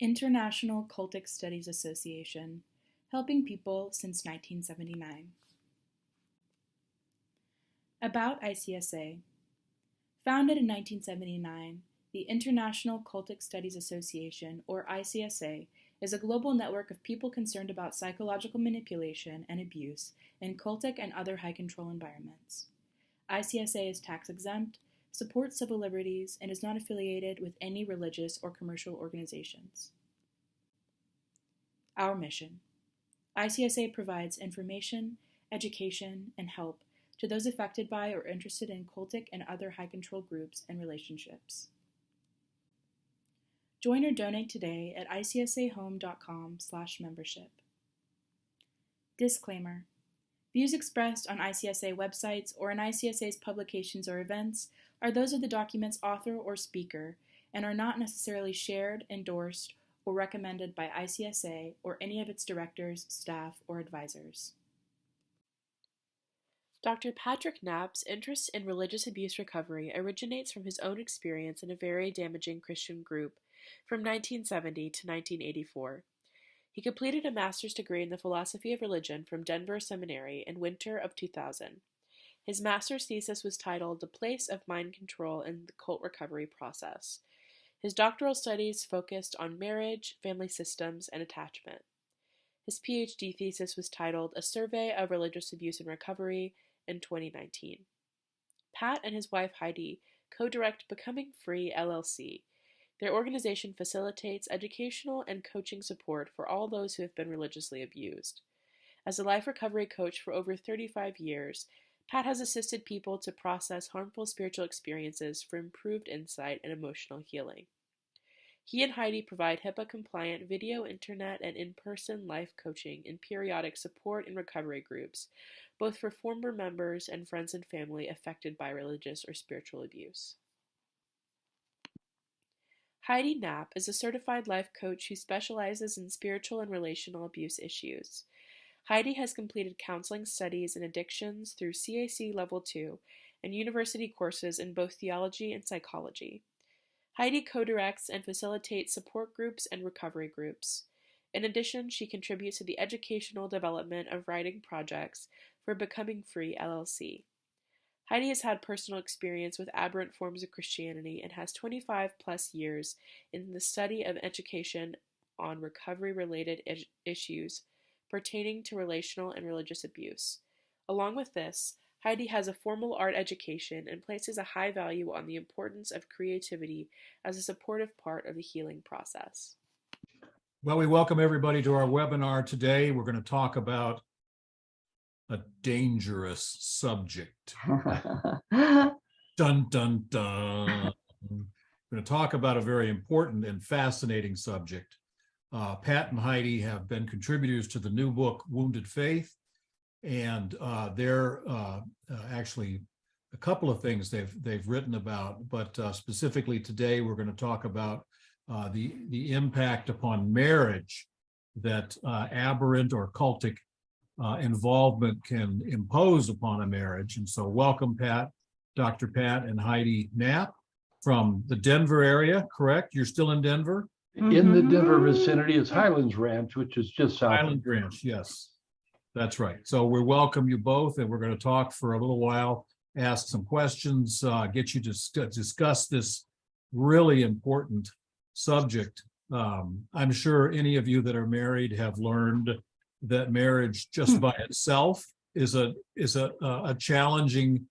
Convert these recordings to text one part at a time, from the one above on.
International Cultic Studies Association, helping people since 1979. About ICSA. Founded in 1979, the International Cultic Studies Association, or ICSA, is a global network of people concerned about psychological manipulation and abuse in cultic and other high-control environments. ICSA is tax-exempt, supports civil liberties, and is not affiliated with any religious or commercial organizations. Our mission. ICSA provides information, education, and help to those affected by or interested in cultic and other high-control groups and relationships. Join or donate today at icsahome.com/membership. Disclaimer. Views expressed on ICSA websites or in ICSA's publications or events are those of the document's author or speaker and are not necessarily shared, endorsed, or recommended by ICSA or any of its directors, staff, or advisors. Dr. Patrick Knapp's interest in religious abuse recovery originates from his own experience in a very damaging Christian group from 1970 to 1984. He completed a master's degree in the philosophy of religion from Denver Seminary in winter of 2000. His master's thesis was titled The Place of Mind Control in the Cult Recovery Process. His doctoral studies focused on marriage, family systems, and attachment. His PhD thesis was titled A Survey of Religious Abuse and Recovery in 2019. Pat and his wife Heidi co-direct Becoming Free LLC. Their organization facilitates educational and coaching support for all those who have been religiously abused. As a life recovery coach for over 35 years, Pat has assisted people to process harmful spiritual experiences for improved insight and emotional healing. He and Heidi provide HIPAA-compliant video, internet, and in-person life coaching and periodic support and recovery groups, both for former members and friends and family affected by religious or spiritual abuse. Heidi Knapp is a certified life coach who specializes in spiritual and relational abuse issues. Heidi has completed counseling studies in addictions through CAC Level 2 and university courses in both theology and psychology. Heidi co-directs and facilitates support groups and recovery groups. In addition, she contributes to the educational development of writing projects for Becoming Free LLC. Heidi has had personal experience with aberrant forms of Christianity and has 25 plus years in the study of education on recovery-related issues pertaining to relational and religious abuse. Along with this, Heidi has a formal art education and places a high value on the importance of creativity as a supportive part of the healing process. Well, we welcome everybody to our webinar today. We're going to talk about a dangerous subject. Dun, dun, dun. We're going to talk about a very important and fascinating subject. Pat and Heidi have been contributors to the new book, Wounded Faith, and they're actually a couple of things they've written about, but specifically today we're going to talk about the impact upon marriage that aberrant or cultic involvement can impose upon a marriage. And so welcome, Pat, Dr. Pat and Heidi Knapp from the Denver area, correct? You're still in Denver? In the Denver vicinity is Highlands Ranch, which is just south. Highland Ranch, yes, that's right. So we welcome you both, and we're going to talk for a little while, ask some questions, get you to discuss this really important subject. I'm sure any of you that are married have learned that marriage just by itself is a challenging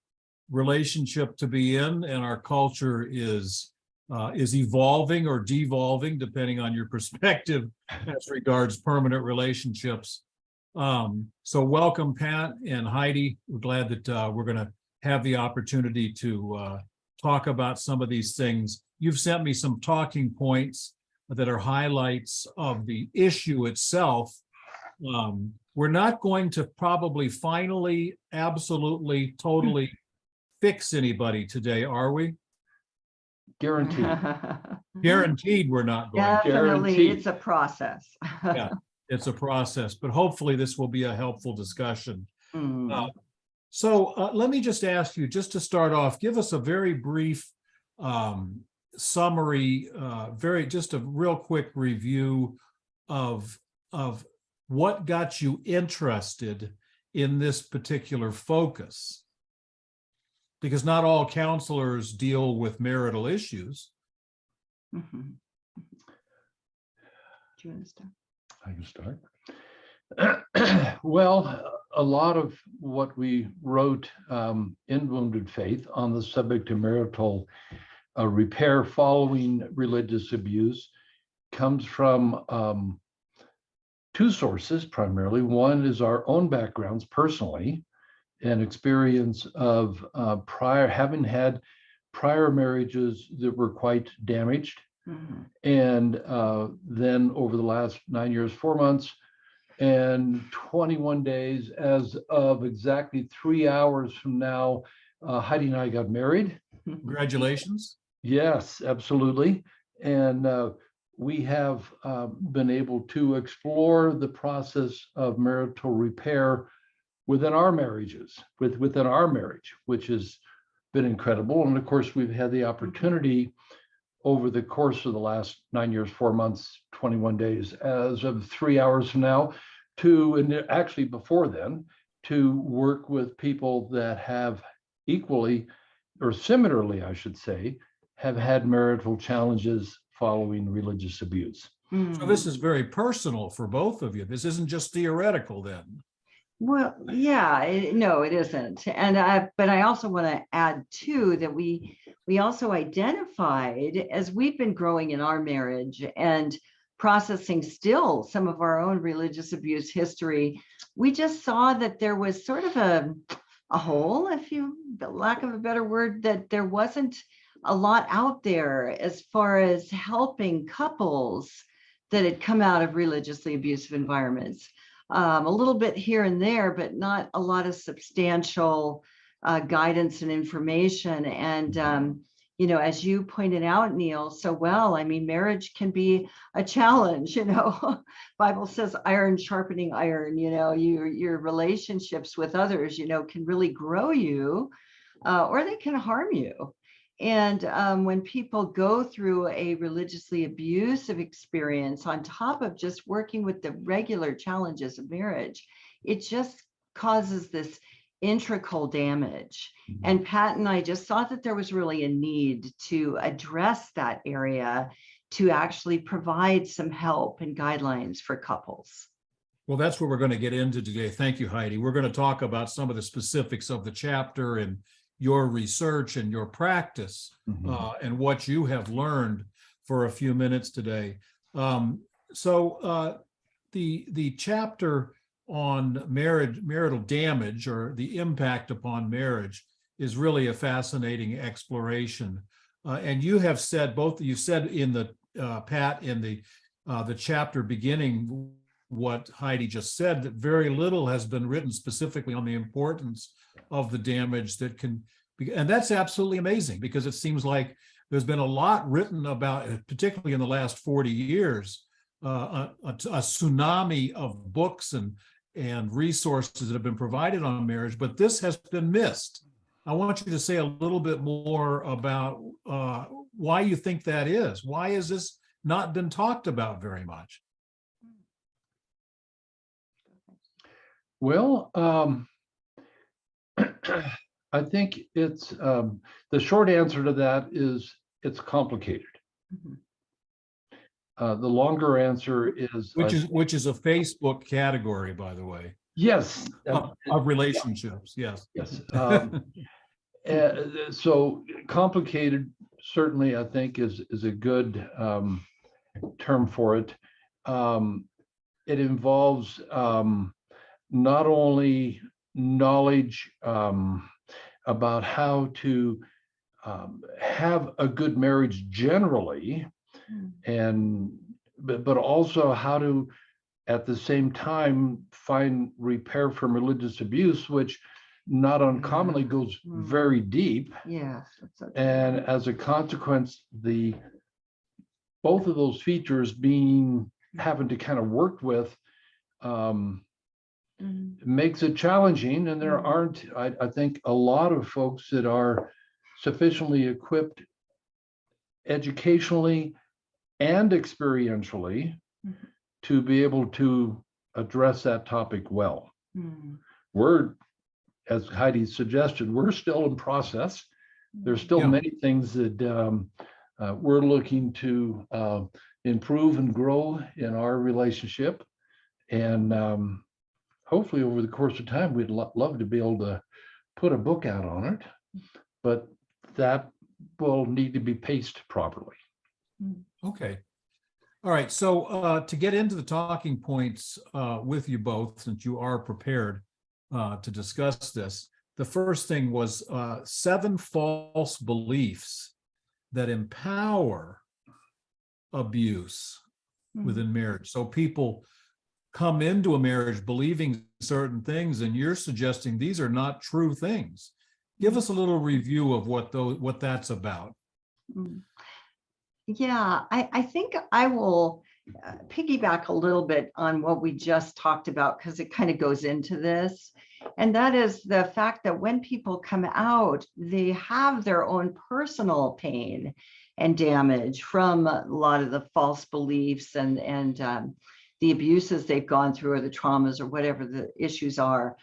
relationship to be in, and our culture is evolving or devolving depending on your perspective as regards permanent relationships. So welcome, Pat and Heidi. We're glad that we're going to have the opportunity to talk about some of these things. You've sent me some talking points that are highlights of the issue itself. We're not going to probably finally, absolutely, totally fix anybody today, are we? Guaranteed. Guaranteed we're not going. Definitely, Guaranteed. it's a process. Yeah, it's a process, but hopefully this will be a helpful discussion. So let me just ask you, just to start off, give us a very brief summary, just a real quick review of what got you interested in this particular focus? Because not all counselors deal with marital issues. Mm-hmm. Do you want to start? I can start. Well, a lot of what we wrote in Wounded Faith on the subject of marital repair following religious abuse comes from two sources primarily. One is our own backgrounds personally, and experience of having had prior marriages that were quite damaged. Mm-hmm. And then over the last 9 years, 4 months, and 21 days, as of exactly 3 hours from now, Heidi and I got married. Congratulations. Yes, absolutely. And we have been able to explore the process of marital repair within our marriages, within our marriage, which has been incredible. And of course, we've had the opportunity over the course of the last 9 years, 4 months, 21 days, as of 3 hours from now, and actually before then, to work with people that have equally, or similarly, I should say, have had marital challenges following religious abuse. So this is very personal for both of you. This isn't just theoretical then. Well, yeah, no, it isn't. But I also want to add too that we also identified, as we've been growing in our marriage and processing still some of our own religious abuse history, we just saw that there was sort of a hole, the lack of a better word, that there wasn't a lot out there as far as helping couples that had come out of religiously abusive environments. A little bit here and there, but not a lot of substantial guidance and information. And, as you pointed out, Neil, so well, I mean, marriage can be a challenge, Bible says iron sharpening iron, your relationships with others, can really grow you or they can harm you. And when people go through a religiously abusive experience on top of just working with the regular challenges of marriage, it just causes this integral damage. Mm-hmm. And Pat and I just thought that there was really a need to address that area to actually provide some help and guidelines for couples. Well, that's what we're going to get into today. Thank you, Heidi. We're going to talk about some of the specifics of the chapter and your research and your practice, and what you have learned for a few minutes today. So the chapter on marital damage, or the impact upon marriage, is really a fascinating exploration. And you have said, both you said in the Pat, in the chapter beginning, what Heidi just said, that very little has been written specifically on the importance of the damage that can be, and that's absolutely amazing, because it seems like there's been a lot written about, particularly in the last 40 years, a tsunami of books and resources that have been provided on marriage, but this has been missed. I want you to say a little bit more about why you think that is. Why has this not been talked about very much? Well, I think it's the short answer to that is it's complicated. The longer answer is which is a Facebook category, by the way. Yes, of relationships. Yes. Yes. So complicated, certainly, I think is a good term for it. It involves not only knowledge about how to have a good marriage generally, but also how to, at the same time, find repair from religious abuse, which not uncommonly goes very deep. Yes. And as a consequence, both of those features having to kind of work with makes it challenging. And there aren't, I think, a lot of folks that are sufficiently equipped educationally and experientially to be able to address that topic well. We're, as Heidi suggested, we're still in process. There's still many things that we're looking to improve and grow in our relationship. And hopefully over the course of time, we'd love to be able to put a book out on it, but that will need to be paced properly. Okay. All right. So to get into the talking points with you both, since you are prepared to discuss this, the first thing was 7 false beliefs that empower abuse within marriage. So people come into a marriage believing certain things, and you're suggesting these are not true things. Give us a little review of what that's about. Yeah, I think I will piggyback a little bit on what we just talked about, because it kind of goes into this. And that is the fact that when people come out, they have their own personal pain and damage from a lot of the false beliefs and the abuses they've gone through, or the traumas, or whatever the issues are.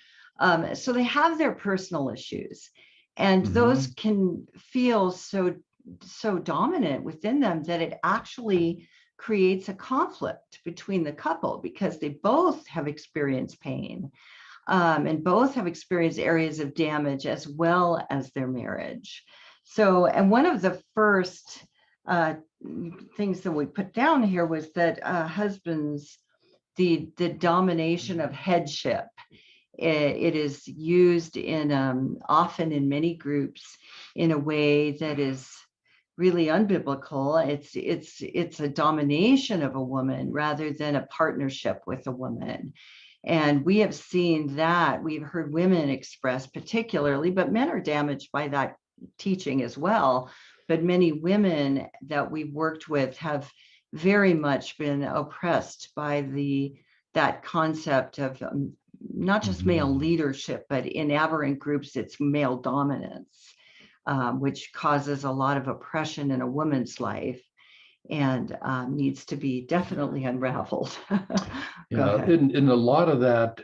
So they have their personal issues, and those can feel so dominant within them that it actually creates a conflict between the couple, because they both have experienced pain and both have experienced areas of damage as well as their marriage. So, and one of the first things that we put down here was that husbands, the domination of headship. It is used in often in many groups in a way that is really unbiblical. It's a domination of a woman rather than a partnership with a woman. And we have seen that. We've heard women express particularly, but men are damaged by that teaching as well. But many women that we've worked with have very much been oppressed by that concept of not just male leadership, but in aberrant groups, it's male dominance, which causes a lot of oppression in a woman's life and needs to be definitely unraveled. Yeah, and a lot of that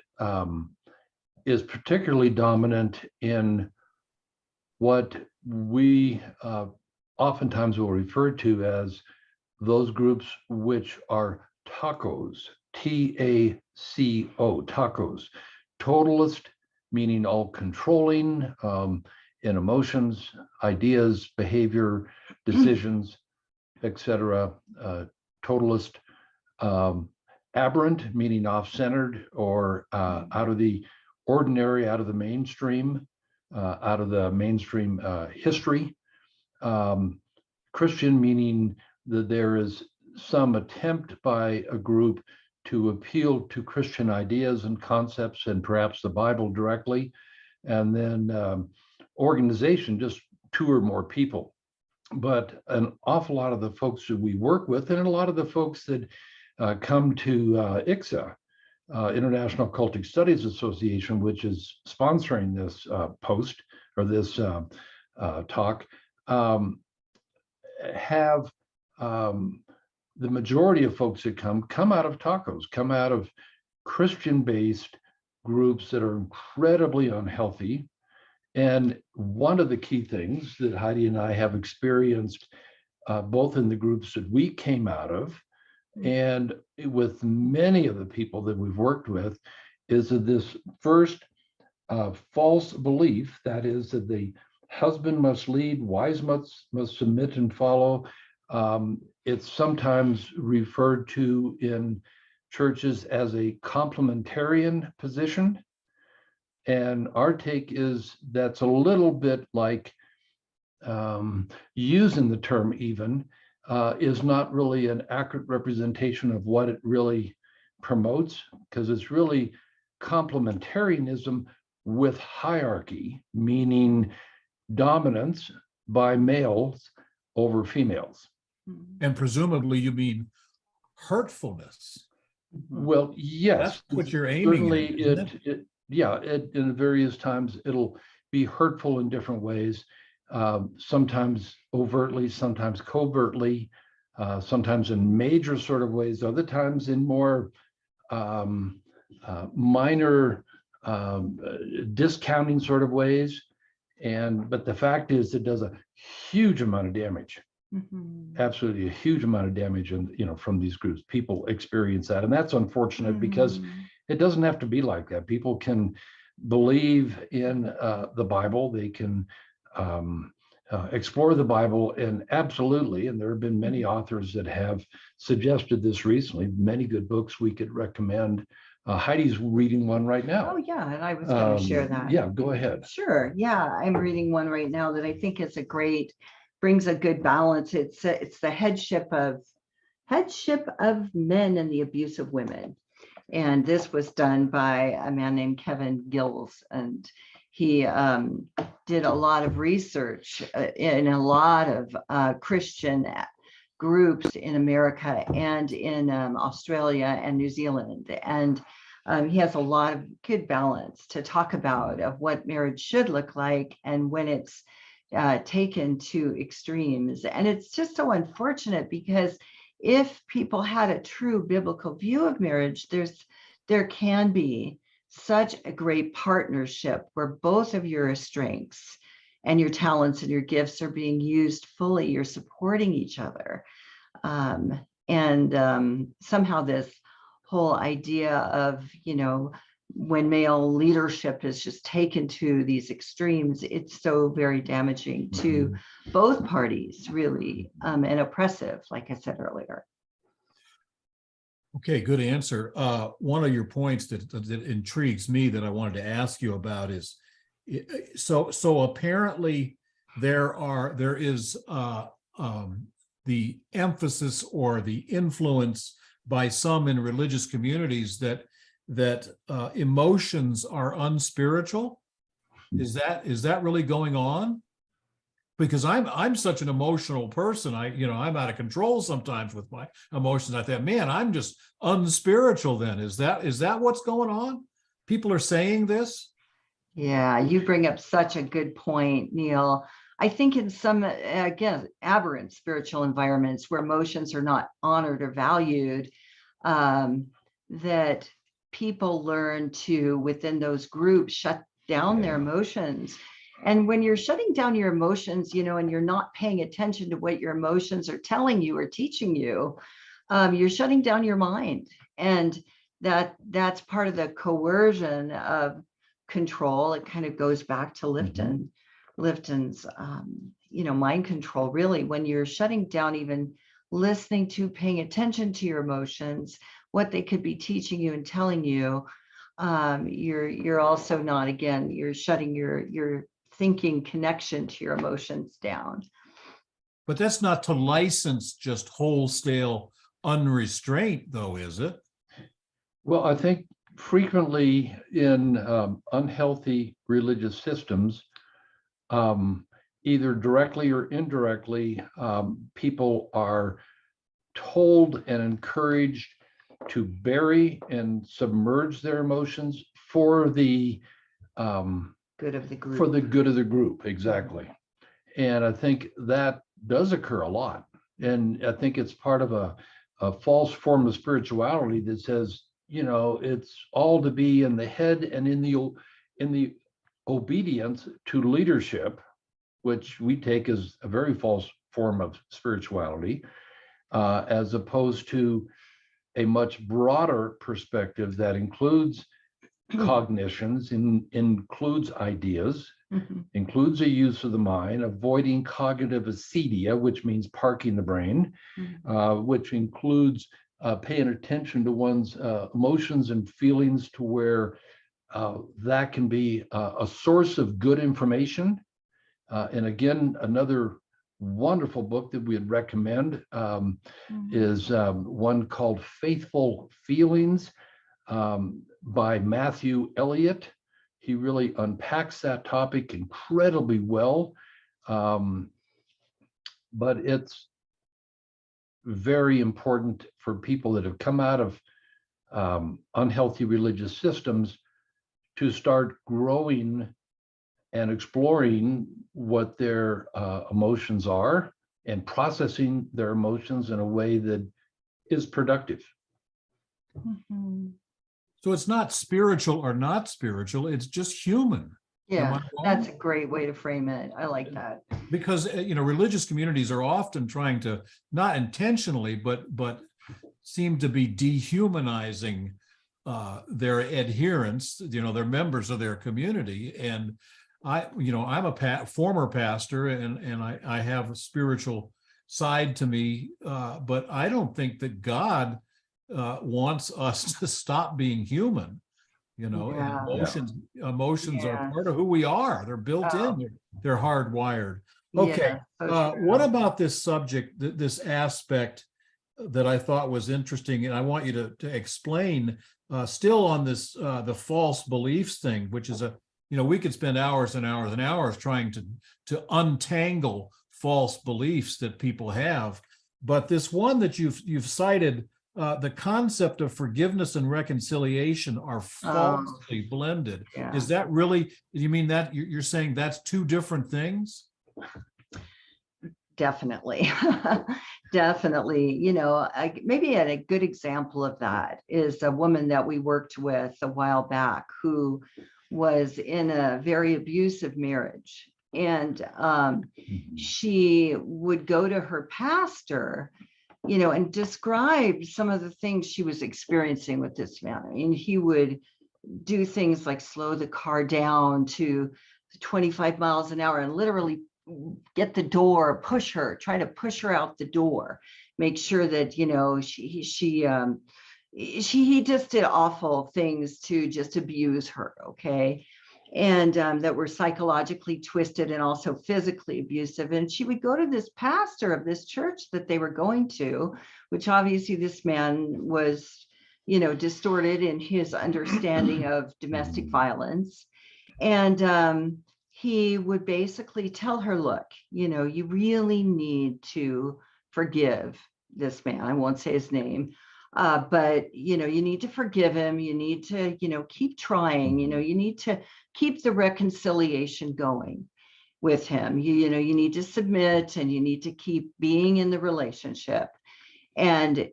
is particularly dominant in what we oftentimes will refer to as those groups which are tacos, T-A-C-O, tacos, totalist, meaning all controlling in emotions, ideas, behavior, decisions, etc. Totalist, aberrant, meaning off-centered or out of the ordinary, out of the mainstream, history. Christian, meaning that there is some attempt by a group to appeal to Christian ideas and concepts and perhaps the Bible directly. And then organization, just 2 or more people. But an awful lot of the folks that we work with, and a lot of the folks that come to ICSA, International Cultic Studies Association, which is sponsoring this post or this talk, have the majority of folks that come out of tacos, come out of Christian-based groups that are incredibly unhealthy. And one of the key things that Heidi and I have experienced, both in the groups that we came out of and with many of the people that we've worked with, is that this first false belief, that is that the husband must lead, wives must submit and follow. It's sometimes referred to in churches as a complementarian position. And our take is that's a little bit like using the term even is not really an accurate representation of what it really promotes, because it's really complementarianism with hierarchy, meaning dominance by males over females. And presumably you mean hurtfulness. Well, yes. That's what you're aiming at. Certainly, in various times it'll be hurtful in different ways. sometimes overtly, sometimes covertly, sometimes in major sort of ways, other times in more minor discounting sort of ways. But the fact is, it does a huge amount of damage. Absolutely a huge amount of damage, and from these groups, people experience that, and that's unfortunate because it doesn't have to be like that. People can believe in the Bible, they can explore the Bible, and absolutely, and there have been many authors that have suggested this recently, many good books we could recommend. Heidi's reading one right now. Oh, yeah, and I was going to share that. Yeah, go ahead. Sure. Yeah, I'm reading one right now that I think is brings a good balance. It's the headship of men and the abuse of women. And this was done by a man named Kevin Gills, and he did a lot of research in a lot of Christian groups in America and in Australia and New Zealand. And he has a lot of good balance to talk about of what marriage should look like and when it's taken to extremes. And it's just so unfortunate because if people had a true biblical view of marriage, there can be such a great partnership where both of your strengths and your talents and your gifts are being used fully. You're supporting each other. Somehow this whole idea of, when male leadership is just taken to these extremes, it's so very damaging to both parties, really, and oppressive, like I said earlier. Okay, good answer. One of your points that intrigues me that I wanted to ask you about is, so apparently there is the emphasis or the influence by some in religious communities that emotions are unspiritual. Is that really going on? Because I'm such an emotional person. I'm out of control sometimes with my emotions. I thought, man, I'm just unspiritual then. Is that what's going on? People are saying this? Yeah, you bring up such a good point, Neil. I think in some, again, aberrant spiritual environments where emotions are not honored or valued, that people learn to, within those groups, shut down their emotions. And when you're shutting down your emotions, and you're not paying attention to what your emotions are telling you or teaching you, you're shutting down your mind. And that's part of the coercion of control. It kind of goes back to Lifton's, mind control, really, when you're shutting down, even listening to, paying attention to your emotions, what they could be teaching you and telling you, you're also not, again, you're shutting your thinking connection to your emotions down. But that's not to license just wholesale unrestraint, though, is it? Well, I think frequently in unhealthy religious systems, either directly or indirectly, people are told and encouraged to bury and submerge their emotions for the good of the group. For the good of the group, exactly. And I think that does occur a lot. And I think it's part of a false form of spirituality that says, it's all to be in the head and in the obedience to leadership, which we take as a very false form of spirituality, as opposed to a much broader perspective that includes cognitions, includes ideas, includes a use of the mind, avoiding cognitive acedia, which means parking the brain, which includes paying attention to one's emotions and feelings to where that can be a source of good information. And again, another wonderful book that we'd recommend is one called Faithful Feelings by Matthew Elliott. He really unpacks that topic incredibly well. But it's very important for people that have come out of unhealthy religious systems to start growing and exploring what their emotions are and processing their emotions in a way that is productive. Mhm. So it's not spiritual or not spiritual, it's just human. Am Yeah, I wrong? that's a great way to frame it. I like that. Because religious communities are often trying to, not intentionally, but seem to be dehumanizing their adherents, their members of their community. And I'm a former pastor, and I have a spiritual side to me, but I don't think that God wants us to stop being human. And Yeah. emotions are Yeah. part of who we are. They're built Oh. in. They're hardwired. Yeah, Okay. so What true. about this subject, this aspect that I thought was interesting, and I want you to explain, still on this, the false beliefs thing, which is we could spend hours and hours and hours trying to untangle false beliefs that people have. But this one that you've cited, the concept of forgiveness and reconciliation are falsely blended. Yeah. Is that really, you mean that you're saying that's two different things? Definitely. Definitely. Maybe a good example of that is a woman that we worked with a while back who was in a very abusive marriage. And she would go to her pastor, and describe some of the things she was experiencing with this man. I mean, he would do things like slow the car down to 25 miles an hour and literally get the door, try to push her out the door, make sure that, he just did awful things to just abuse her. Okay. And that were psychologically twisted and also physically abusive. And she would go to this pastor of this church that they were going to, which obviously this man was, distorted in his understanding of domestic violence. And he would basically tell her, look, you really need to forgive this man. I won't say his name. But, you need to forgive him. You need to, keep trying, you need to keep the reconciliation going with him. You need to submit and you need to keep being in the relationship. And,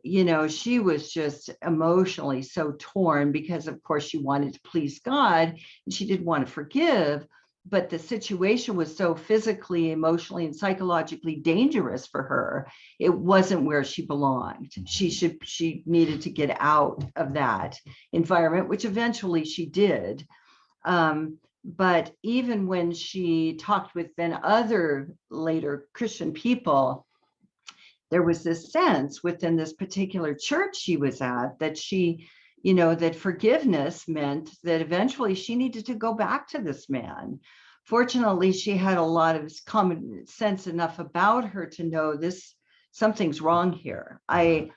she was just emotionally so torn because, of course, she wanted to please God and she didn't want to forgive. But the situation was so physically, emotionally, and psychologically dangerous for her. It wasn't where she belonged. She needed to get out of that environment, which eventually she did. But even when she talked with then other later Christian people, there was this sense within this particular church she was at that that forgiveness meant that eventually she needed to go back to this man. Fortunately, she had a lot of common sense enough about her to know something's wrong here. I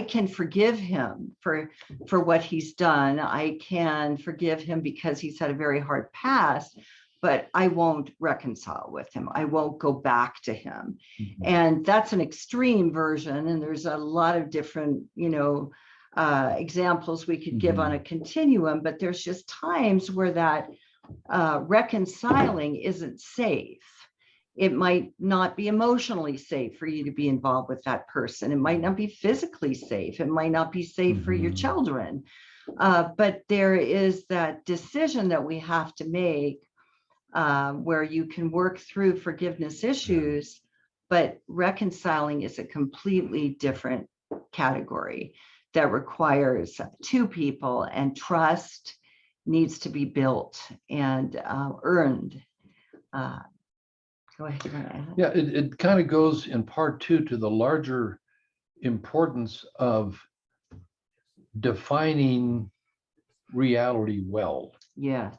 can forgive him for what he's done. I can forgive him because he's had a very hard past, but I won't reconcile with him. I won't go back to him. Mm-hmm. And that's an extreme version. And there's a lot of different, examples we could give on a continuum, but there's just times where that reconciling isn't safe. It might not be emotionally safe for you to be involved with that person. It might not be physically safe. It might not be safe for your children. But there is that decision that we have to make where you can work through forgiveness issues, but reconciling is a completely different category that requires two people, and trust needs to be built and earned. Go ahead. Yeah, it kind of goes in part two to the larger importance of defining reality well. Yeah.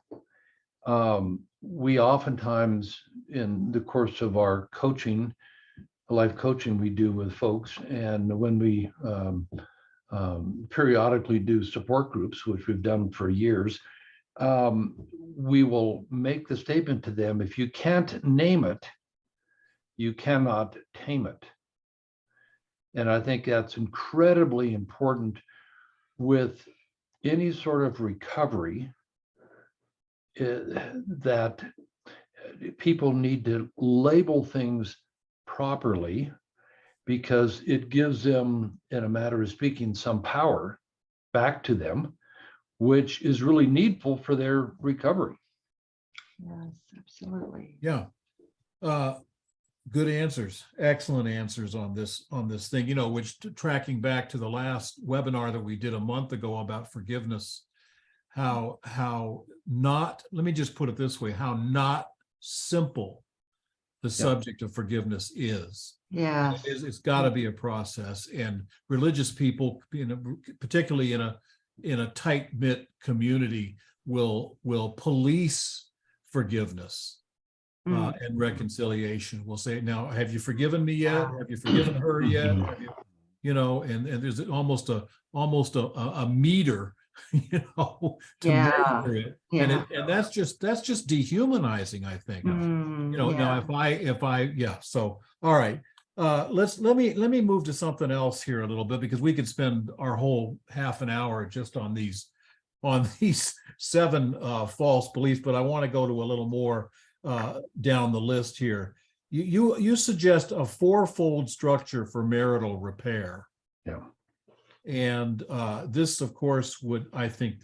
We oftentimes, in the course of our coaching, life coaching we do with folks, and when we periodically do support groups, which we've done for years, we will make the statement to them, if you can't name it, you cannot tame it. And I think that's incredibly important with any sort of recovery, that people need to label things properly, because it gives them, in a matter of speaking, some power back to them, which is really needful for their recovery. Yes, absolutely. Yeah. Good answers, excellent answers on this thing, which tracking back to the last webinar that we did a month ago about forgiveness, how not, let me just put it this way, how not simple the subject of forgiveness is. Yeah. It's got to be a process, and religious people, particularly in a tight-knit community, will police forgiveness and reconciliation. We'll say, now, have you forgiven me yet? Have you forgiven her yet? Have you, and there's almost a meter, to measure it. And that's just dehumanizing, I think. Now if I so all right. Let me move to something else here a little bit, because we could spend our whole half an hour just on these 7 false beliefs, but I want to go to a little more down the list here. You suggest a 4-fold structure for marital repair. Yeah. And this, of course, I think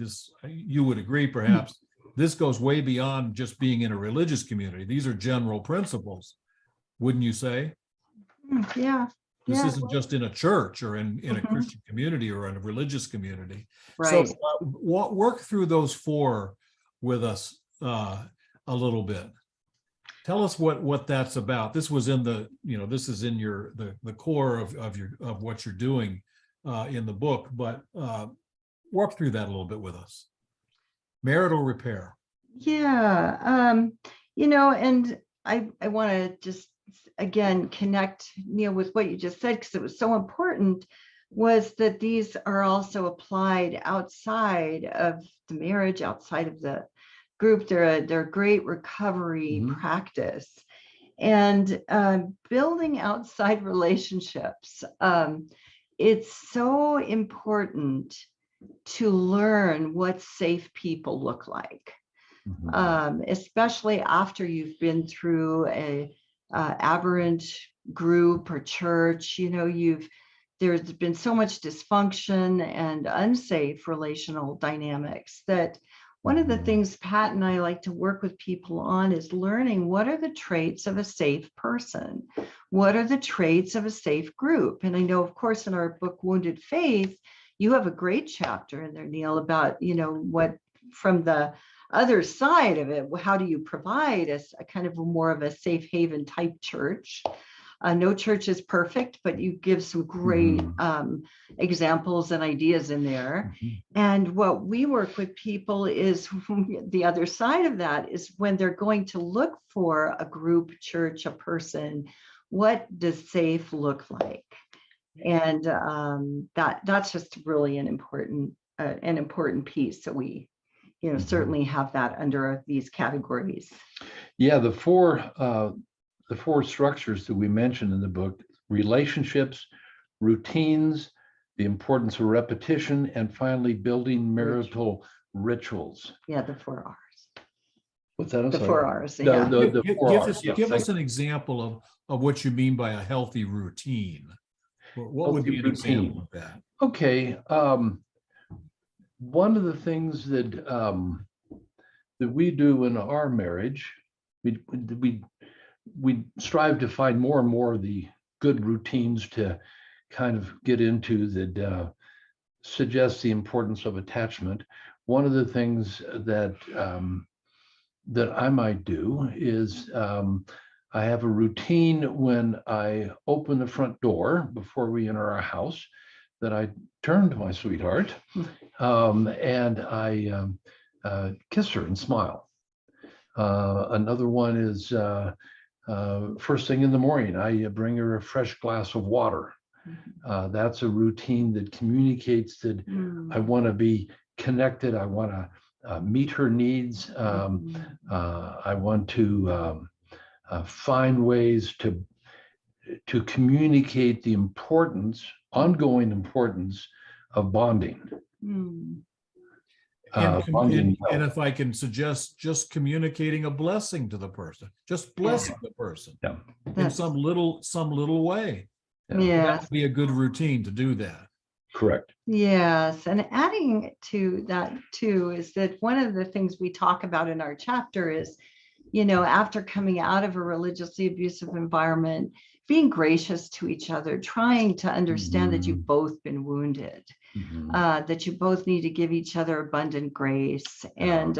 you would agree, perhaps, this goes way beyond just being in a religious community. These are general principles, wouldn't you say? Yeah. This isn't just in a church or in a Christian community or in a religious community. Right. So work through those 4 with us a little bit. Tell us what that's about. This was in this is in the core of what you're doing in the book, but walk through that a little bit with us. Marital repair. Yeah. And I want to just again connect, with what you just said, because it was so important, was that these are also applied outside of the marriage, outside of the group. They're a great recovery practice. And building outside relationships, it's so important to learn what safe people look like, especially after you've been through a aberrant group or church. There's been so much dysfunction and unsafe relational dynamics that one of the things Pat and I like to work with people on is learning, what are the traits of a safe person? What are the traits of a safe group? And I know, of course, in our book, Wounded Faith, you have a great chapter in there, Neil, about, what from the other side of it, how do you provide a kind of more of a safe haven type church? No church is perfect, but you give some great examples and ideas in there. And what we work with people is the other side of that is when they're going to look for a group, church, a person, what does safe look like? And that's just really an important piece. So we, certainly have that under these categories. Yeah, the 4 structures that we mentioned in the book: relationships, routines, the importance of repetition, and finally building marital rituals. Yeah, the 4 R's. What's that? The 4 R's. Yeah. Give us an example of what you mean by a healthy routine. What would be an example of that? Okay. One of the things that we do in our marriage, we strive to find more and more of the good routines to kind of get into that suggest the importance of attachment. One of the things that I might do is I have a routine when I open the front door before we enter our house, that I turn to my sweetheart and I kiss her and smile. Another one is first thing in the morning, I bring her a fresh glass of water. That's a routine that communicates that I want to be connected. I want to meet her needs. I want to find ways to communicate the ongoing importance of bonding. bonding. And if I can suggest, just communicating a blessing to the person, just blessing the person Yeah. in some little way. Yes. That would be a good routine to do that. Correct. Yes, and adding to that too is that one of the things we talk about in our chapter is, after coming out of a religiously abusive environment, being gracious to each other, trying to understand that you've both been wounded, that you both need to give each other abundant grace. And,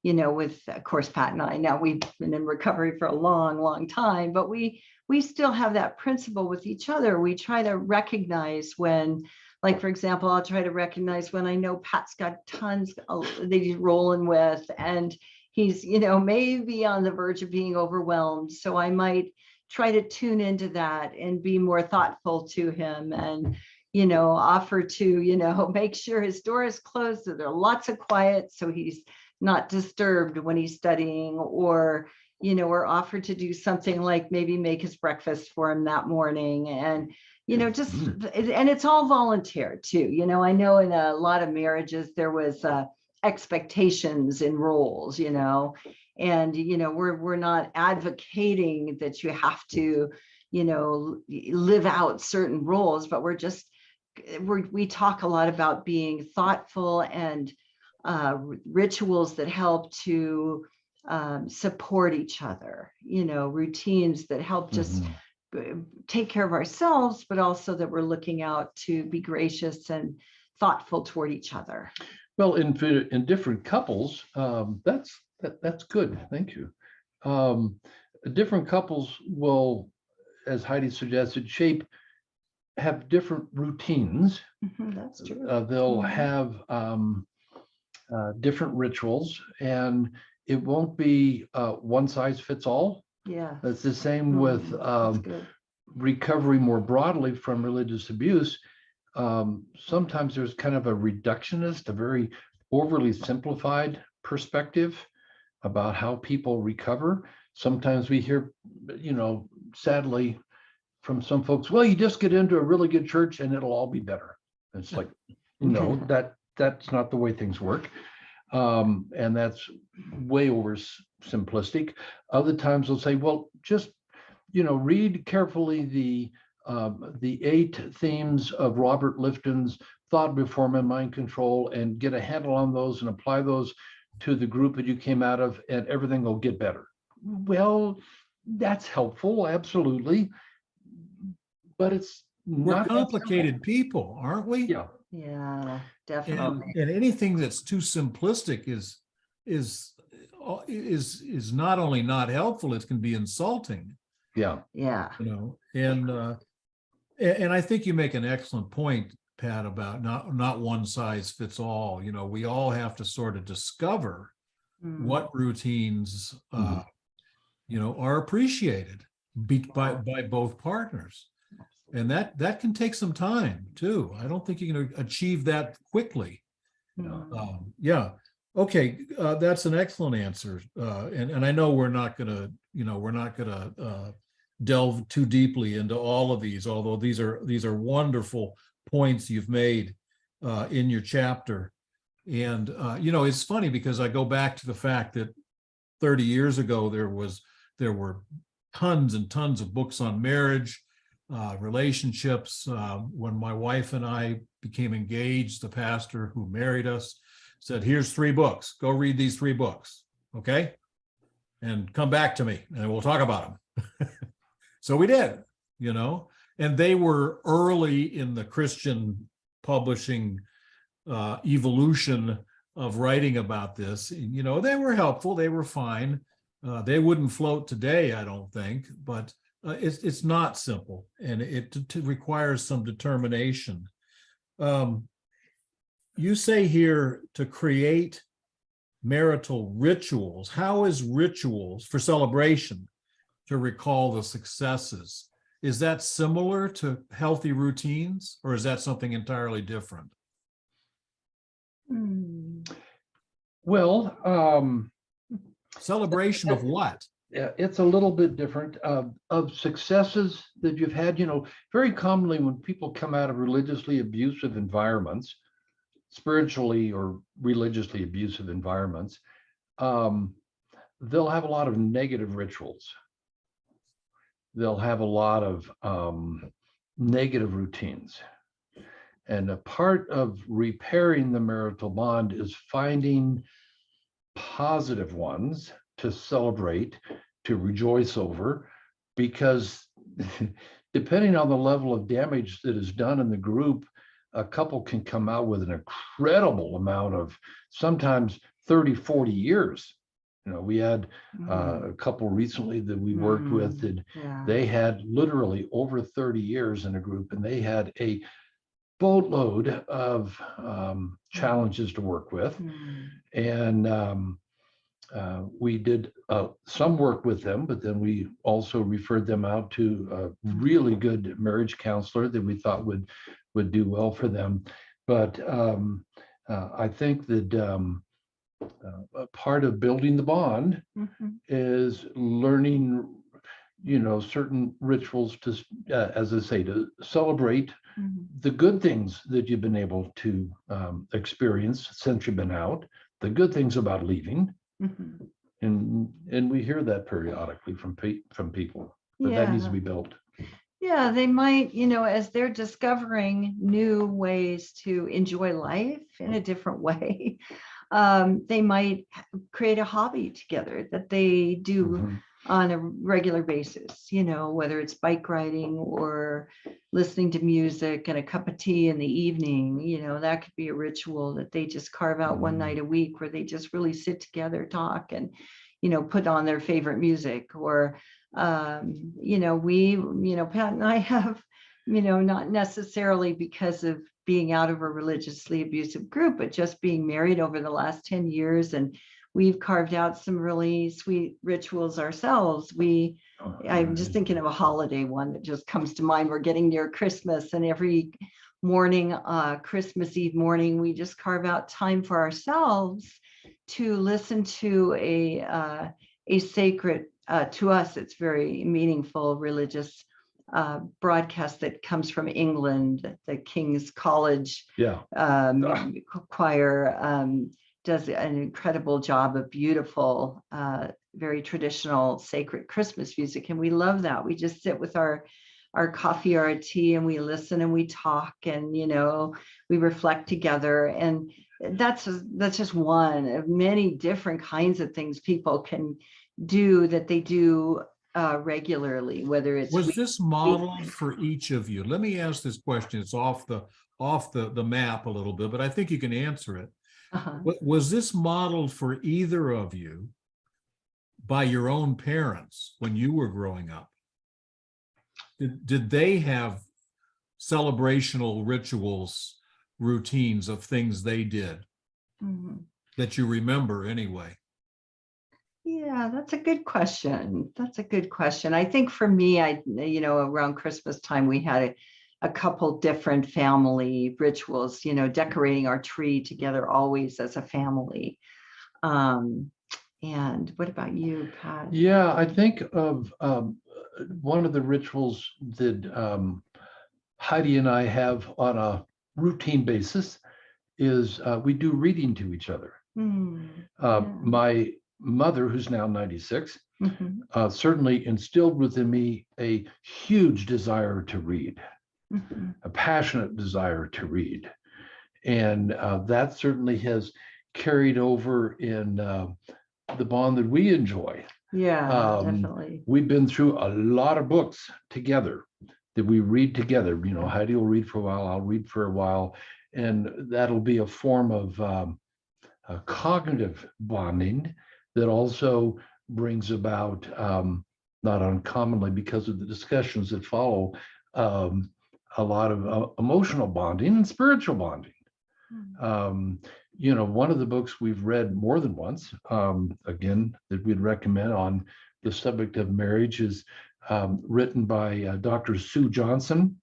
with, of course, Pat and I, now we've been in recovery for a long, long time, but we still have that principle with each other. We try to recognize when, like, for example, I'll try to recognize when I know Pat's got tons that he's rolling with, and he's, maybe on the verge of being overwhelmed. So I might try to tune into that and be more thoughtful to him, and, offer to, make sure his door is closed, so there are lots of quiet, so he's not disturbed when he's studying, or offer to do something like maybe make his breakfast for him that morning. And, and it's all volunteer too. I know in a lot of marriages, there was expectations in roles, and, we're not advocating that you have to, live out certain roles, but we talk a lot about being thoughtful and rituals that help to support each other, routines that help just take care of ourselves, but also that we're looking out to be gracious and thoughtful toward each other. Well, in different couples, that's good. Thank you. Different couples will, as Heidi suggested, have different routines. That's true. They'll have different rituals, and it won't be one size fits all. Yeah. That's the same with recovery more broadly from religious abuse. Sometimes there's kind of a reductionist, a very overly simplified perspective about how people recover. Sometimes we hear, sadly, from some folks, well, you just get into a really good church and it'll all be better. It's like, no, that's not the way things work. And that's way over simplistic. Other times they'll say, well, just, read carefully the 8 themes of Robert Lifton's Thought, Reform, and Mind Control, and get a handle on those and apply those to the group that you came out of, and everything will get better. Well, that's helpful, absolutely. But we're complicated people, aren't we? Yeah. Yeah, definitely. And anything that's too simplistic is not only not helpful, it can be insulting. Yeah. Yeah. And I think you make an excellent point, Pat, about not one size fits all. We all have to sort of discover what routines are appreciated by both partners. And that can take some time too. I don't think you can achieve that quickly. Yeah. Okay. That's an excellent answer. And I know we're not gonna delve too deeply into all of these, although these are wonderful points you've made in your chapter. And it's funny because I go back to the fact that 30 years ago there were tons and tons of books on marriage, relationships. When my wife and I became engaged, the pastor who married us said, here's 3 books. Go read these 3 books. Okay. And come back to me and we'll talk about them. So we did, and they were early in the Christian publishing evolution of writing about this. They were helpful. They were fine. They wouldn't float today, I don't think, but it's not simple, and it requires some determination. You say here to create marital rituals. How is rituals for celebration to recall the successes? Is that similar to healthy routines, or is that something entirely different? Well, celebration of what? It's a little bit different of successes that you've had. Very commonly when people come out of religiously abusive environments, spiritually or religiously abusive environments, they'll have a lot of negative rituals. They'll have a lot of negative routines. And a part of repairing the marital bond is finding positive ones to celebrate, to rejoice over, because depending on the level of damage that is done in the group, a couple can come out with an incredible amount of sometimes 30, 40 years. You know, we had a couple recently that we worked with that they had literally over 30 years in a group, and they had a boatload of challenges to work with. And we did some work with them, but then we also referred them out to a really good marriage counselor that we thought would do well for them. But I think that a part of building the bond is learning, you know, certain rituals to, as I say, to celebrate the good things that you've been able to experience since you've been out, the good things about leaving. And we hear that periodically from people, but that needs to be built. Yeah, they might, you know, as they're discovering new ways to enjoy life in a different way, they might create a hobby together that they do on a regular basis, you know, whether it's bike riding or listening to music and a cup of tea in the evening. You know, that could be a ritual that they just carve out one night a week where they just really sit together, talk, and, you know, put on their favorite music. Or you know, Pat and I have, you know, not necessarily because of being out of a religiously abusive group, but just being married over the last 10 years. And we've carved out some really sweet rituals ourselves. I'm just thinking of a holiday one that just comes to mind. We're getting near Christmas, and every morning, Christmas Eve morning, we just carve out time for ourselves to listen to a sacred, to us, it's very meaningful religious broadcast that comes from England. The King's College choir does an incredible job of beautiful, very traditional, sacred Christmas music, and we love that. We just sit with our coffee or our tea, and we listen and we talk, and, you know, we reflect together. And that's just one of many different kinds of things people can do that they do regularly, whether it's was this modeled for each of you? Let me ask this question. It's off the map a little bit, but I think you can answer it. Was this modeled for either of you by your own parents when you were growing up? Did they have celebrational rituals, routines of things they did that you remember anyway? Yeah, that's a good question. I think for me, you know, around Christmas time, we had a couple different family rituals, you know, decorating our tree together always as a family. And what about you, Pat? Yeah, I think of one of the rituals that Heidi and I have on a routine basis is we do reading to each other. My mother, who's now 96, certainly instilled within me a huge desire to read, a passionate desire to read. And that certainly has carried over in the bond that we enjoy. Yeah, definitely. We've been through a lot of books together that we read together. You know, Heidi will read for a while, I'll read for a while, and that'll be a form of cognitive bonding that also brings about, not uncommonly because of the discussions that follow, a lot of emotional bonding and spiritual bonding. You know, one of the books we've read more than once, again, that we'd recommend on the subject of marriage is written by Dr. Sue Johnson.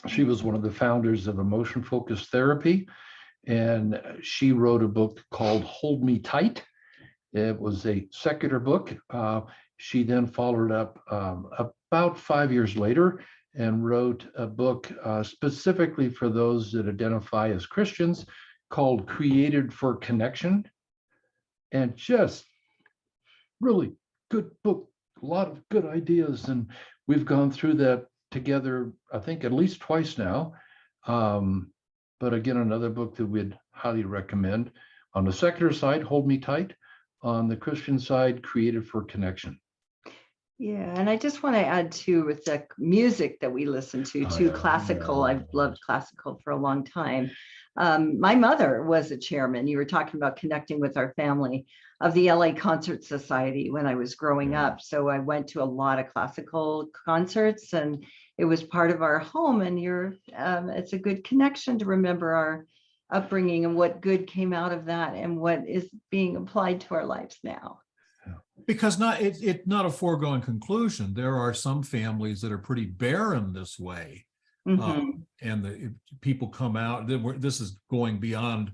She was one of the founders of emotion-focused therapy, and she wrote a book called Hold Me Tight. It was a secular book. She then followed up about 5 years later and wrote a book specifically for those that identify as Christians. called Created for Connection, and just really good book, a lot of good ideas. And we've gone through that together, I think at least twice now. But again, another book that we'd highly recommend. On the secular side, Hold Me Tight. On the Christian side, Created for Connection. Yeah, and I just want to add too, with the music that we listen to, classical. I've loved classical for a long time. My mother was a chairman. You were talking about connecting with our family of the LA Concert Society when I was growing up. So I went to a lot of classical concerts, and it was part of our home. And it's a good connection to remember our upbringing and what good came out of that and what is being applied to our lives now. Because it's not a foregone conclusion. There are some families that are pretty barren this way. And the people come out, this is going beyond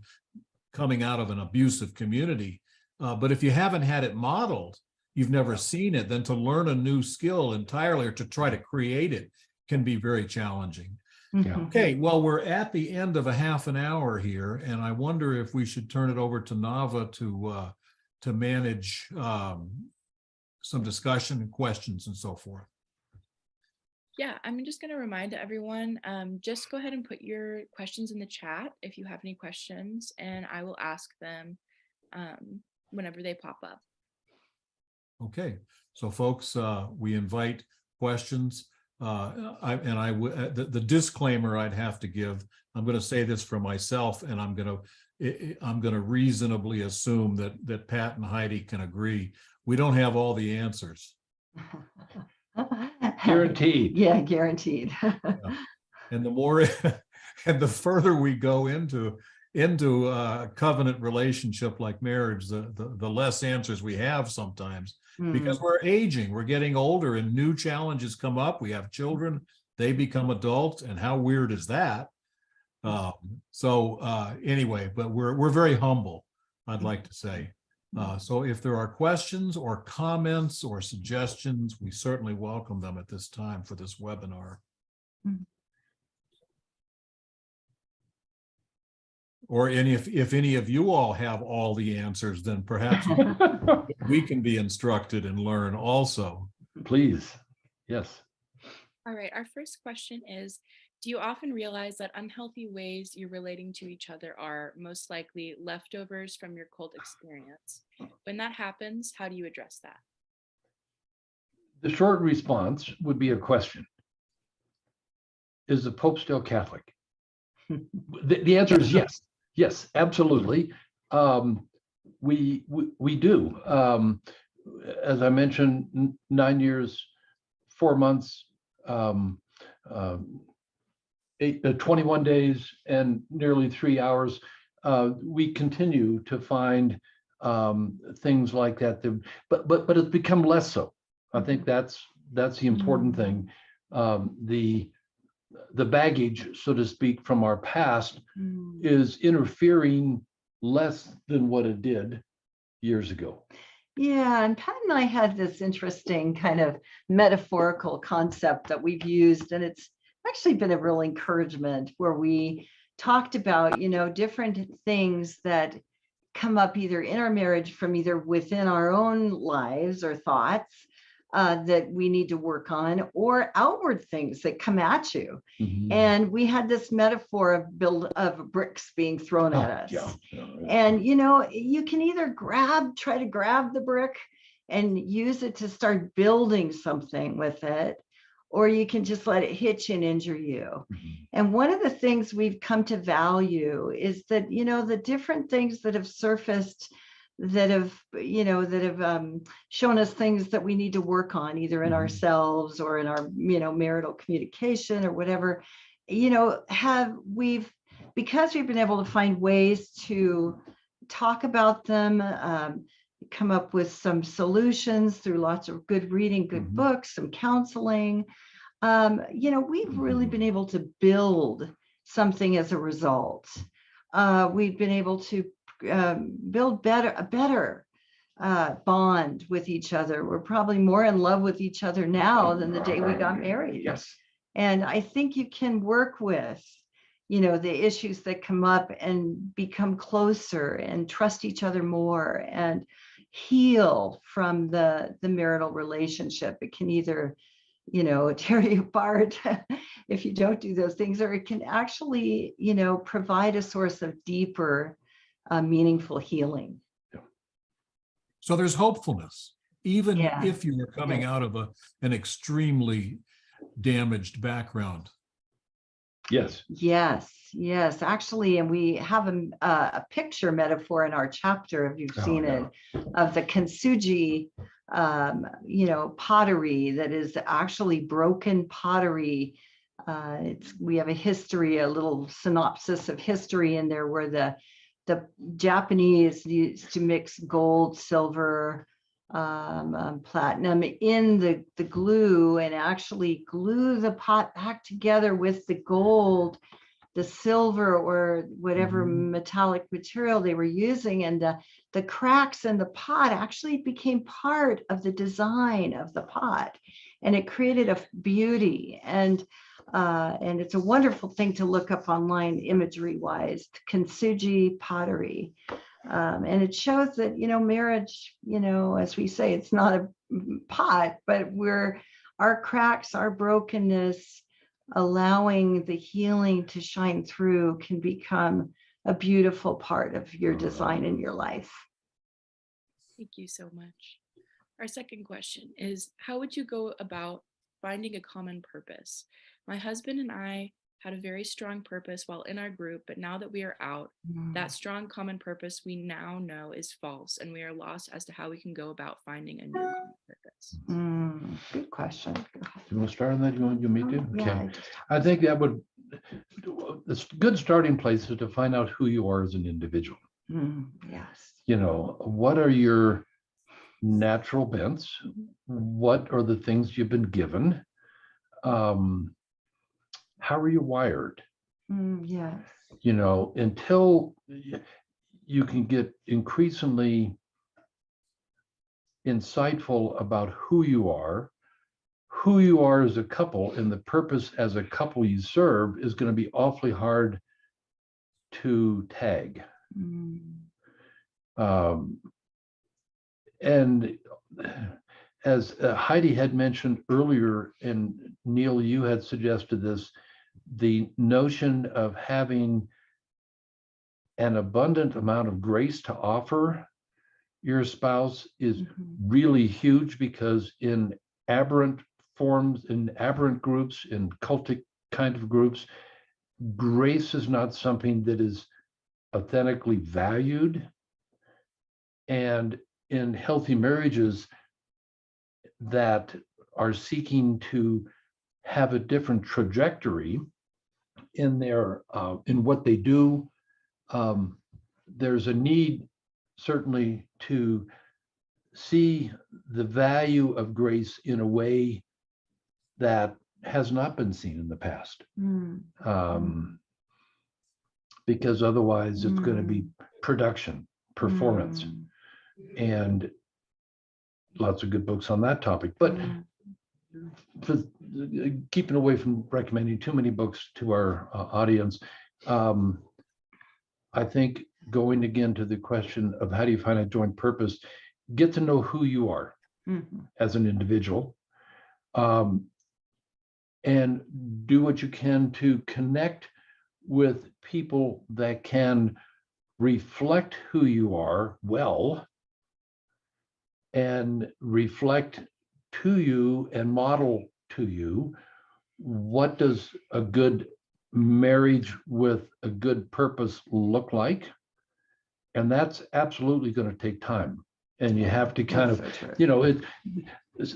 coming out of an abusive community. But if you haven't had it modeled, you've never seen it, then to learn a new skill entirely or to try to create it can be very challenging. Okay, well, we're at the end of a half an hour here, and I wonder if we should turn it over to Nava to manage some discussion and questions and so forth. Yeah, I'm just going to remind everyone, just go ahead and put your questions in the chat if you have any questions, and I will ask them whenever they pop up. Okay, so folks, we invite questions. The disclaimer I'd have to give, I'm going to say this for myself, and I'm going to reasonably assume that Pat and Heidi can agree. We don't have all the answers. Guaranteed. Yeah, guaranteed. And the more and the further we go into a covenant relationship like marriage, the less answers we have sometimes, because we're aging, we're getting older, and new challenges come up. We have children, they become adults, and how weird is that? Anyway, but we're very humble, I'd like to say. So if there are questions or comments or suggestions, we certainly welcome them at this time for this webinar. Or if any of you all have all the answers, then perhaps we can be instructed and learn also. Please. Yes. All right, our first question is, do you often realize that unhealthy ways you're relating to each other are most likely leftovers from your cult experience? When that happens, how do you address that? The short response would be a question. Is the Pope still Catholic? The answer is yes. Yes, absolutely. We do. As I mentioned, 9 years, 4 months, 21 days, and nearly 3 hours. We continue to find things like that. But it's become less so. I think that's the important thing. The baggage, so to speak, from our past is interfering less than what it did years ago. Yeah, and Pat and I had this interesting kind of metaphorical concept that we've used, and it's actually been a real encouragement, where we talked about, different things that come up either in our marriage from either within our own lives or thoughts that we need to work on, or outward things that come at you. And we had this metaphor of bricks being thrown at us. And, you can either try to grab the brick and use it to start building something with it, or you can just let it hit you and injure you. And one of the things we've come to value is that, the different things that have surfaced that have shown us things that we need to work on, either in ourselves or in our, marital communication or whatever, because we've been able to find ways to talk about them, come up with some solutions through lots of good reading, good books, some counseling. We've really been able to build something as a result. We've been able to build a better bond with each other. We're probably more in love with each other now than the day we got married. Yes. And I think you can work with the issues that come up and become closer and trust each other more and heal from the marital relationship. It can either, tear you apart if you don't do those things, or it can actually, provide a source of deeper, meaningful healing. So there's hopefulness, even Yeah. if you are coming out of an extremely damaged background. Yes. Yes, actually, and we have a picture metaphor in our chapter, if you've seen it, of the kintsugi, pottery that is actually broken pottery. We have a history, a little synopsis of history in there, where the Japanese used to mix gold, silver, platinum in the glue and actually glue the pot back together with the gold, the silver, or whatever metallic material they were using. And the cracks in the pot actually became part of the design of the pot, and it created a beauty. And it's a wonderful thing to look up online, imagery wise, kintsugi pottery. And it shows that, marriage, as we say, it's not a pot, but our cracks, our brokenness, allowing the healing to shine through can become a beautiful part of your design in your life. Thank you so much. Our second question is, how would you go about finding a common purpose? My husband and I had a very strong purpose while in our group, but now that we are out, that strong common purpose we now know is false, and we are lost as to how we can go about finding a new common purpose. Good question. You want to start on that? You want me to? Yeah, Okay. I think that it's a good starting place is to find out who you are as an individual. Yes. What are your natural bents? What are the things you've been given? How are you wired? Yes. Until you can get increasingly insightful about who you are as a couple, and the purpose as a couple you serve is going to be awfully hard to tag. And as Heidi had mentioned earlier, and Neil, you had suggested this, the notion of having an abundant amount of grace to offer your spouse is really huge, because in aberrant forms, in aberrant groups, in cultic kind of groups, grace is not something that is authentically valued. And in healthy marriages that are seeking to have a different trajectory in their in what they do, there's a need certainly to see the value of grace in a way that has not been seen in the past, because otherwise it's going to be production, performance, and lots of good books on that topic. But for keeping away from recommending too many books to our audience, I think going again to the question of how do you find a joint purpose, get to know who you are as an individual, and do what you can to connect with people that can reflect who you are well, and reflect to you and model to you what does a good marriage with a good purpose look like. And that's absolutely going to take time. And you have to kind of,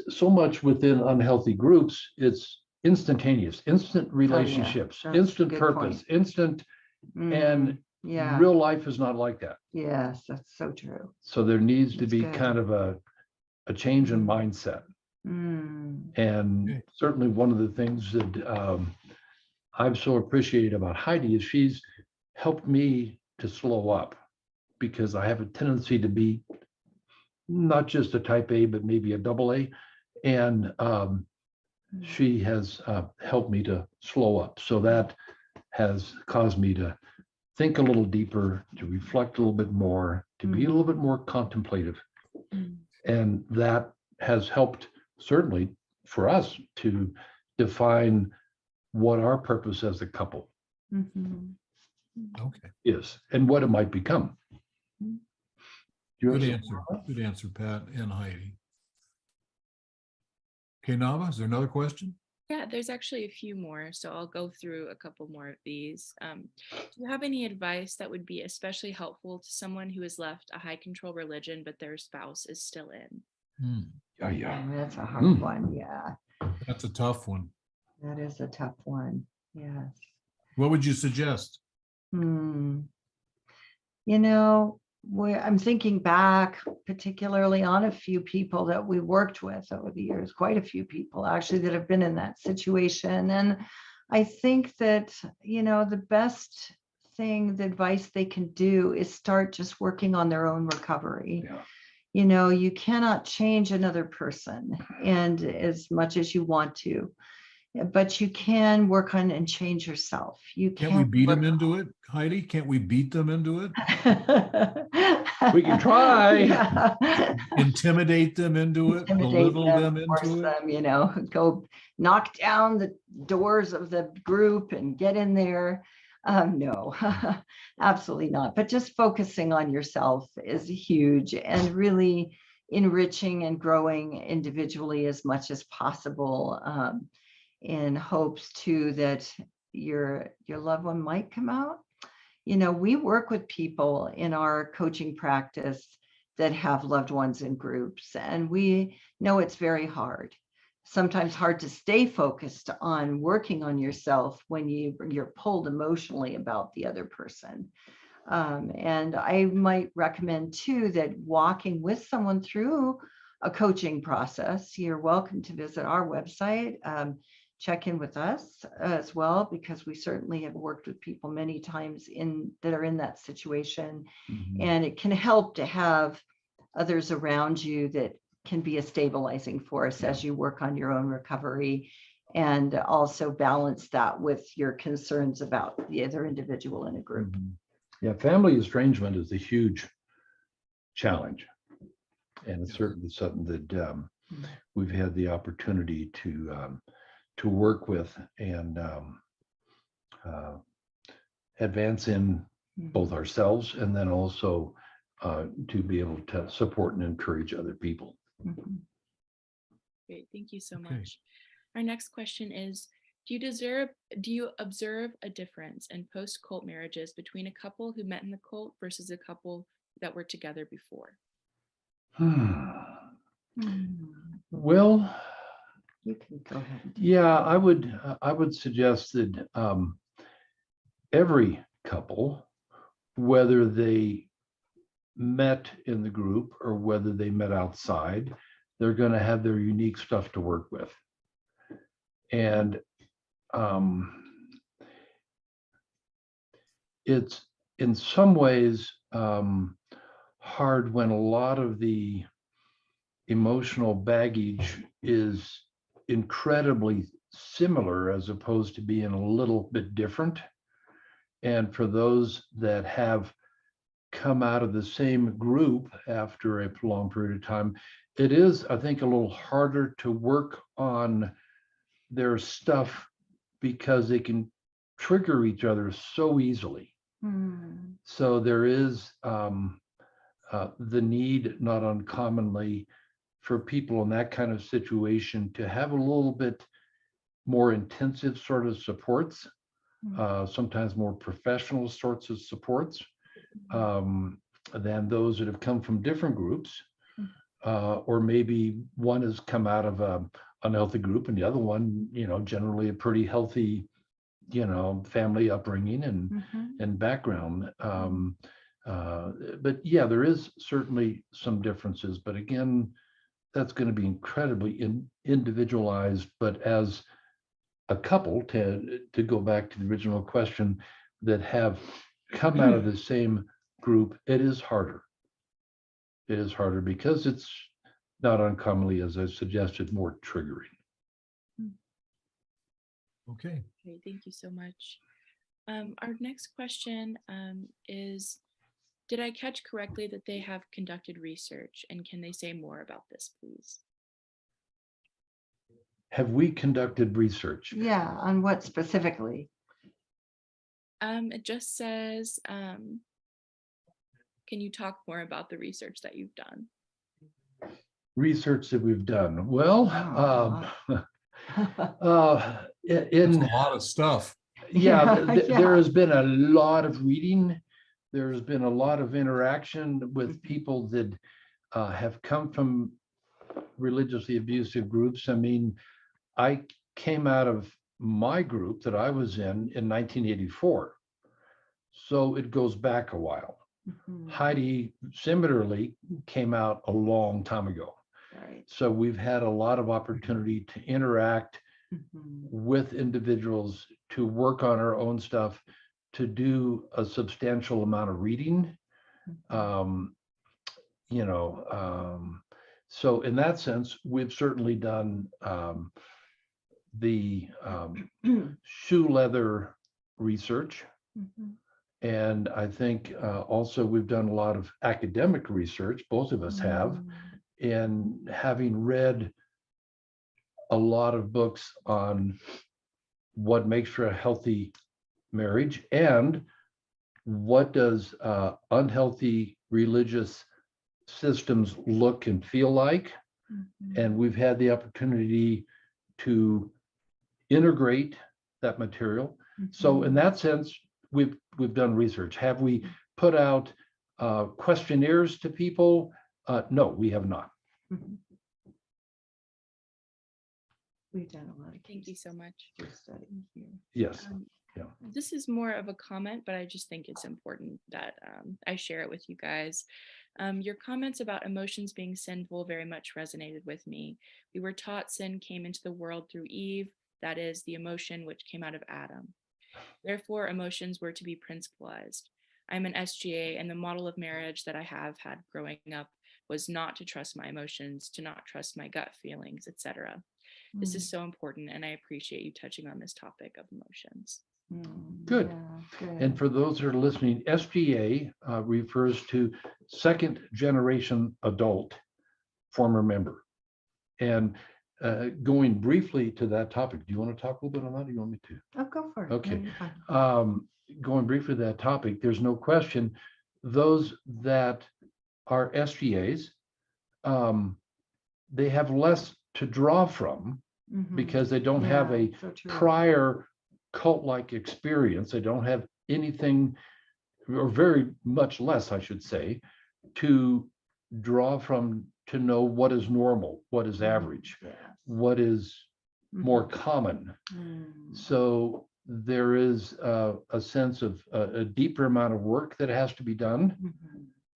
so much within unhealthy groups, it's instantaneous, instant relationships, instant purpose, point. Instant, and real life is not like that. Yes, that's so true. So there needs to be kind of a change in mindset. And certainly one of the things that I've so appreciated about Heidi is she's helped me to slow up, because I have a tendency to be not just a type A, but maybe a double A. And she has helped me to slow up. So that has caused me to think a little deeper, to reflect a little bit more, to be a little bit more contemplative. And that has helped certainly for us to define what our purpose as a couple is and what it might become. Good answer. Good answer, Pat and Heidi. Okay, Nava, is there another question? Yeah, there's actually a few more, so I'll go through a couple more of these. Do you have any advice that would be especially helpful to someone who has left a high control religion, but their spouse is still in? Yeah. That's a hard one. Yeah, That's a tough one. that is a tough one. Yes. What would you suggest? You know, I'm thinking back particularly on a few people that we worked with over the years, quite a few people actually that have been in that situation. And I think that, you know, the best thing, the advice they can do is start just working on their own recovery. Yeah. You know, you cannot change another person, and as much as you want to, but you can work on and change yourself. You Can't we beat work them into it, Heidi? Can't we beat them into it? We can try. Yeah. Intimidate them into it? Intimidate Belittle them force into it? them, you know, go knock down the doors of the group and get in there. No, absolutely not. But just focusing on yourself is huge, and really enriching and growing individually as much as possible, in hopes too that your loved one might come out. You know, we work with people in our coaching practice that have loved ones in groups, and we know it's very hard, sometimes hard to stay focused on working on yourself when you're pulled emotionally about the other person. And I might recommend too that walking with someone through a coaching process, you're welcome to visit our website, check in with us as well, because we certainly have worked with people many times that are in that situation. And it can help to have others around you that can be a stabilizing force as you work on your own recovery, and also balance that with your concerns about the other individual in a group. Yeah, family estrangement is a huge challenge. And it's certainly something that we've had the opportunity to work with and advance in both ourselves, and then also to be able to support and encourage other people. Great, thank you so much. Our next question is, do you observe a difference in post-cult marriages between a couple who met in the cult versus a couple that were together before? Well, You can go ahead. yeah, I would suggest that every couple, whether they met in the group or whether they met outside, they're going to have their unique stuff to work with. And it's in some ways hard when a lot of the emotional baggage is incredibly similar as opposed to being a little bit different. And for those that have come out of the same group after a prolonged period of time, it is, I think, a little harder to work on their stuff because they can trigger each other so easily. So there is the need, not uncommonly, for people in that kind of situation to have a little bit more intensive sort of supports, sometimes more professional sorts of supports than those that have come from different groups. Or maybe one has come out of an unhealthy group and the other one, you know, generally a pretty healthy, you know, family upbringing and background. But yeah, there is certainly some differences, but again, that's going to be incredibly individualized. But as a couple, to go back to the original question, that have come out of the same group, it is harder. It is harder because it's not uncommonly, as I suggested, more triggering. Okay. Great, thank you so much. Our next question is, did I catch correctly that they have conducted research, and can they say more about this, please? Have we conducted research? Yeah, on what specifically? It just says, can you talk more about the research that you've done? Research that we've done. Well, It's in a lot of stuff. yeah, Yeah. there has been a lot of reading. There's been a lot of interaction with people that have come from religiously abusive groups. I mean, I came out of my group that I was in 1984. So it goes back a while. Mhm. Heidi similarly came out a long time ago. Right. So we've had a lot of opportunity to interact Mhm. with individuals, to work on our own stuff, to do a substantial amount of reading. Um, you know, so in that sense, we've certainly done the shoe leather research. Mhm. And I think also we've done a lot of academic research, both of us have, Mhm. and having read a lot of books on what makes for a healthy marriage and what does unhealthy religious systems look and feel like. Mhm. And we've had the opportunity to integrate that material. So in Mhm. that sense, we've done research. Have we put out questionnaires to people? No, we have not. Mhm. We've done a lot of Thank you so much. case study here. Yes. This is more of a comment, but I just think it's important that I share it with you guys. Your comments about emotions being sinful very much resonated with me. We were taught sin came into the world through Eve, that is, the emotion which came out of Adam. Therefore, emotions were to be principalized. I'm an SGA, and the model of marriage that I have had growing up was not to trust my emotions, to not trust my gut feelings, etc. This is so important, and I appreciate you touching on this topic of emotions. Good. Yeah, good. And for those that are listening, SGA refers to second generation adult former member. And going briefly to that topic, do you want to talk a little bit on that? Or do you want me to? Oh, go for it. Okay. No, you're fine. Going briefly to that topic, there's no question those that are SGAs, they have less to draw from Mhm. because they don't have Yeah, a so true. prior cult-like experience. They don't have anything, or very much less, I should say, to draw from to know what is normal, what is average, Yes. what is more Mhm. common. Mm. So there is a sense of a deeper amount of work that has to be done,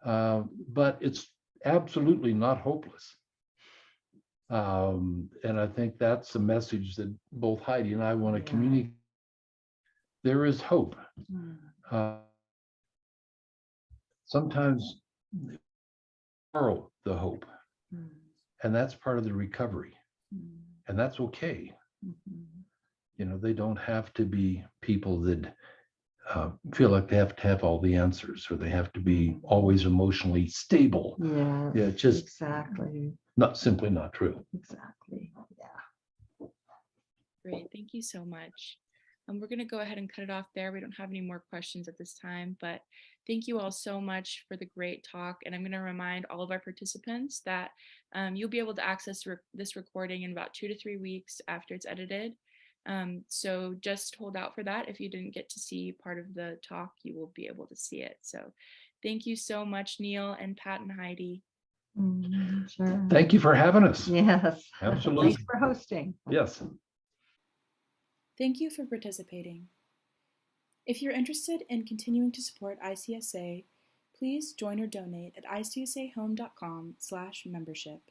Mhm. but it's absolutely not hopeless. And I think that's a message that both Heidi and I want to Yeah. communicate. There is hope. Mm. Sometimes borrow the hope, Mm. and that's part of the recovery, Mm. and that's okay. Mhm. You know, they don't have to be people that feel like they have to have all the answers, or they have to be always emotionally stable. Yeah. Yeah, just Exactly. simply not true. Exactly. Yeah. Great, thank you so much. We're going to go ahead and cut it off there. We don't have any more questions at this time, but thank you all so much for the great talk. And I'm going to remind all of our participants that you'll be able to access this recording in about 2 to 3 weeks after it's edited. So just hold out for that. If you didn't get to see part of the talk, you will be able to see it. So thank you so much, Neil and Pat and Heidi. Sure. Thank you for having us. Yes. Absolutely. Thanks for hosting. Yes. Thank you for participating. If you're interested in continuing to support ICSA, please join or donate at icsahome.com/membership.